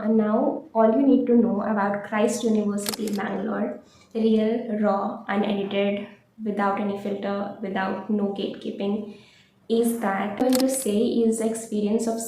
And now all you need to know about Christ University, Bangalore, real, raw, unedited, without any filter, without no gatekeeping, is that I'm going to say is the experience of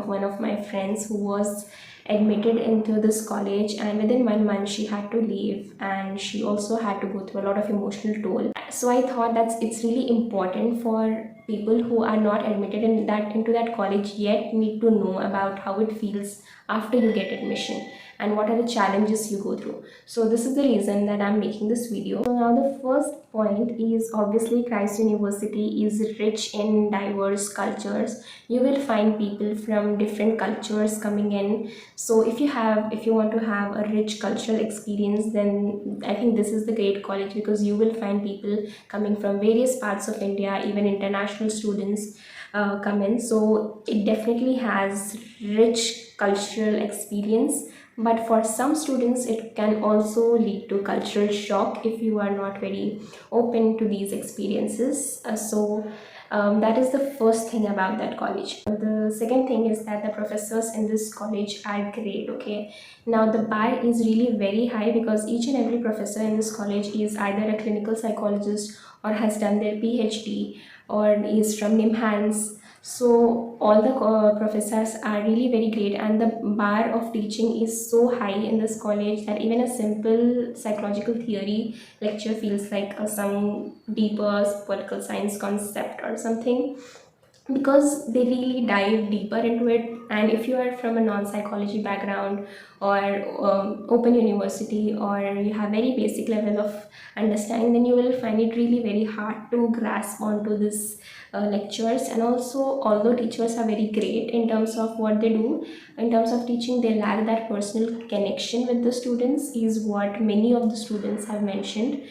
one of my friends who was admitted into this college, and within 1 month she had to leave, and she also had to go through a lot of emotional toll. So I thought that it's really important for people who are not admitted into that college yet need to know about how it feels after you get admission and what are the challenges you go through. So this is the reason that I'm making this video. So now the first point is obviously Christ University is rich in diverse cultures. You will find people from different cultures coming in. So if you want to have a rich cultural experience, then I think this is the great college, because you will find people coming from various parts of India, even international students come in. So it definitely has rich cultural experience, but for some students it can also lead to cultural shock if you are not very open to these experiences. That is the first thing about that college. The second thing is that the professors in this college are great. Okay, now the bar is really very high, because each and every professor in this college is either a clinical psychologist or has done their PhD or is from NIMHANS. So all the professors are really very great, and the bar of teaching is so high in this college that even a simple psychological theory lecture feels like some deeper political science concept or something, because they really dive deeper into it. And if you are from a non-psychology background or open university, or you have very basic level of understanding, then you will find it really very hard to grasp onto this lectures. And also, although teachers are very great in terms of what they do in terms of teaching, they lack that personal connection with the students, is what many of the students have mentioned.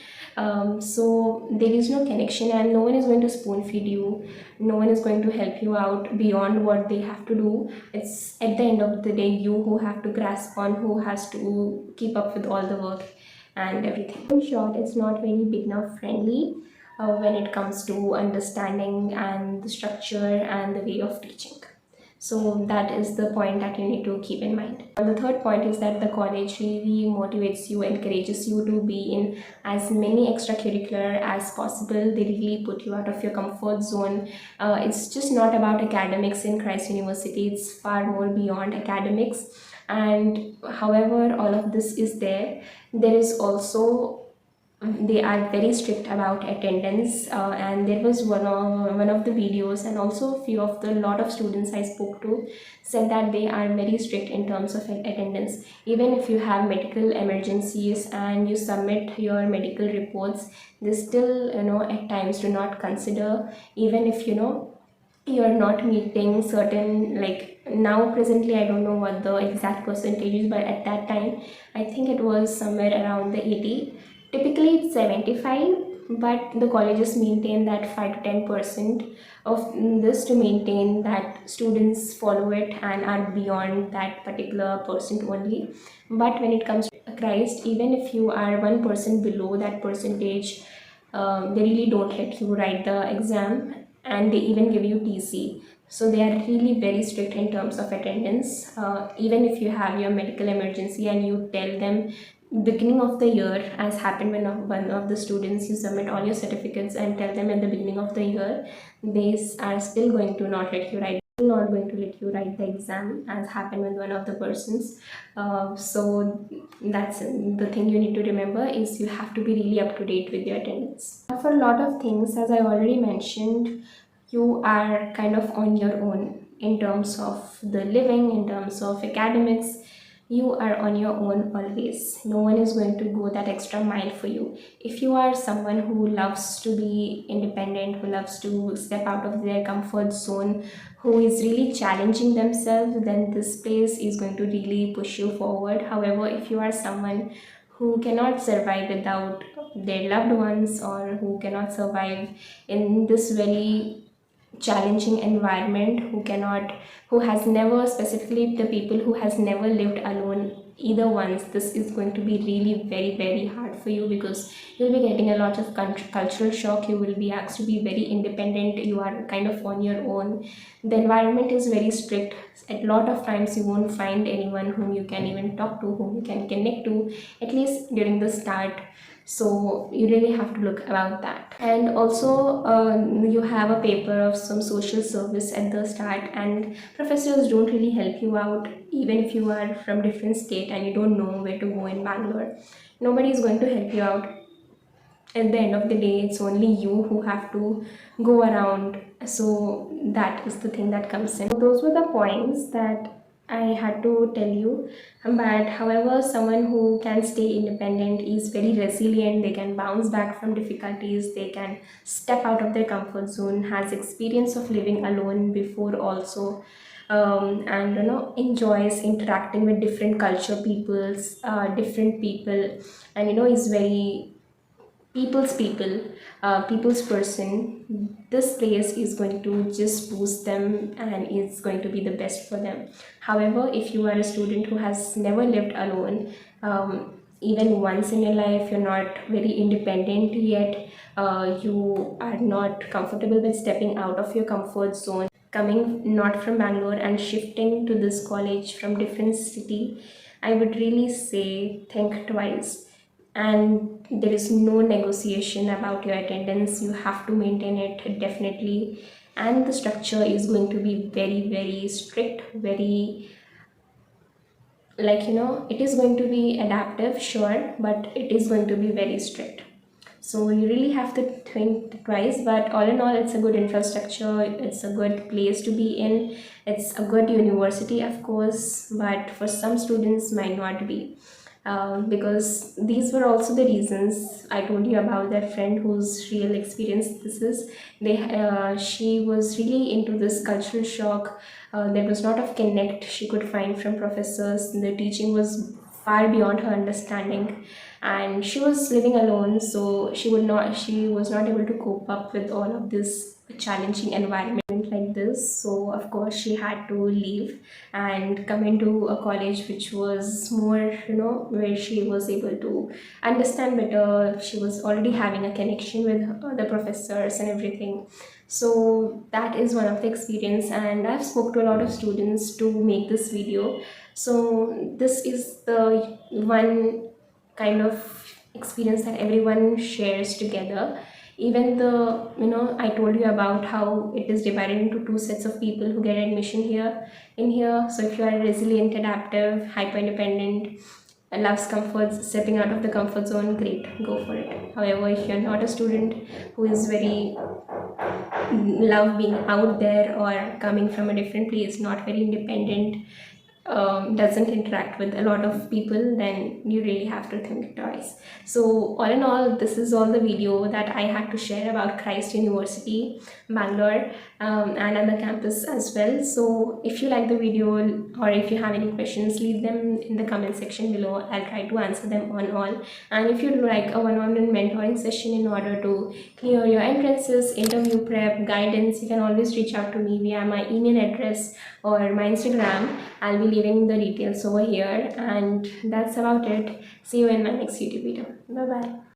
So there is no connection, and no one is going to spoon feed you, no one is going to help you out beyond what they have to do. It's at the end of the day you who have to grasp on, who has to keep up with all the work and everything. In short, it's not very beginner friendly when it comes to understanding and the structure and the way of teaching. So that is the point that you need to keep in mind. And the third point is that the college really motivates you, encourages you to be in as many extracurricular as possible. They really put you out of your comfort zone. It's just not about academics in Christ University. It's far more beyond academics. And however all of this is there, there is also, they are very strict about attendance, and there was one of the videos, and also a few of the lot of students I spoke to said that they are very strict in terms of attendance. Even if you have medical emergencies and you submit your medical reports, they still, at times do not consider, even if you're not meeting certain, like now presently I don't know what the exact percentage is, but at that time I think it was somewhere around the 80. Typically it's 75, but the colleges maintain that 5 to 10% of this to maintain that students follow it and are beyond that particular percent only. But when it comes to Christ, even if you are 1% below that percentage, they really don't let you write the exam, and they even give you TC. So they are really very strict in terms of attendance. Even if you have your medical emergency and you tell them beginning of the year, as happened when one of the students, you submit all your certificates and tell them at the beginning of the year, they are still going to not let you write, not going to let you write the exam, as happened with one of the persons. So that's the thing you need to remember, is you have to be really up to date with your attendance. For a lot of things, as I already mentioned, you are kind of on your own in terms of the living, in terms of academics. You are on your own always. No one is going to go that extra mile for you. If you are someone who loves to be independent, who loves to step out of their comfort zone, who is really challenging themselves, then this place is going to really push you forward. However, if you are someone who cannot survive without their loved ones, or who cannot survive in this very challenging environment, who has never, specifically the people who has never lived alone either ones, this is going to be really very hard for you, because you'll be getting a lot of cultural shock. You will be asked to be very independent. You are kind of on your own. The environment is very strict. A lot of times you won't find anyone whom you can even talk to, whom you can connect to, at least during the start. So you really have to look about that. And also you have a paper of some social service at the start, and professors don't really help you out. Even if you are from different state and you don't know where to go in Bangalore, nobody is going to help you out. At the end of the day, it's only you who have to go around. So that is the thing that comes in. Those were the points that I had to tell you. But however, someone who can stay independent is very resilient. They can bounce back from difficulties, they can step out of their comfort zone, has experience of living alone before also, and enjoys interacting with different culture peoples, different people, and is very people's person. This place is going to just boost them and is going to be the best for them. However, if you are a student who has never lived alone, even once in your life, you're not very independent yet, you are not comfortable with stepping out of your comfort zone, coming not from Bangalore and shifting to this college from different city, I would really say think twice. And there is no negotiation about your attendance. You have to maintain it definitely. And the structure is going to be very strict, very, like, it is going to be adaptive, sure, but it is going to be very strict. So you really have to think twice. But all in all, it's a good infrastructure, it's a good place to be in, it's a good university, of course, but for some students might not be. Because these were also the reasons I told you about that friend whose real experience this is. She was really into this cultural shock. There was not of connect she could find from professors. The teaching was far beyond her understanding, and she was living alone, so she was not able to cope up with all of this challenging environment like this. So of course she had to leave and come into a college which was more, where she was able to understand better. She was already having a connection with the professors and everything. So that is one of the experience, and I've spoke to a lot of students to make this video. So this is the one kind of experience that everyone shares together. Even the, I told you about how it is divided into two sets of people who get admission here in here. So if you are resilient, adaptive, hyper independent, loves comforts, stepping out of the comfort zone, great, go for it. However, if you're not a student who is very love being out there, or coming from a different place, not very independent, doesn't interact with a lot of people, then you really have to think twice. So all in all, this is all the video that I had to share about Christ University, Bangalore, and on the campus as well. So if you like the video, or if you have any questions, leave them in the comment section below. I'll try to answer them on all. And if you'd like a one-on-one mentoring session in order to clear your entrances, interview prep, guidance, you can always reach out to me via my email address or my Instagram. I'll be leaving the details over here, and that's about it. See you in my next YouTube video. Bye bye.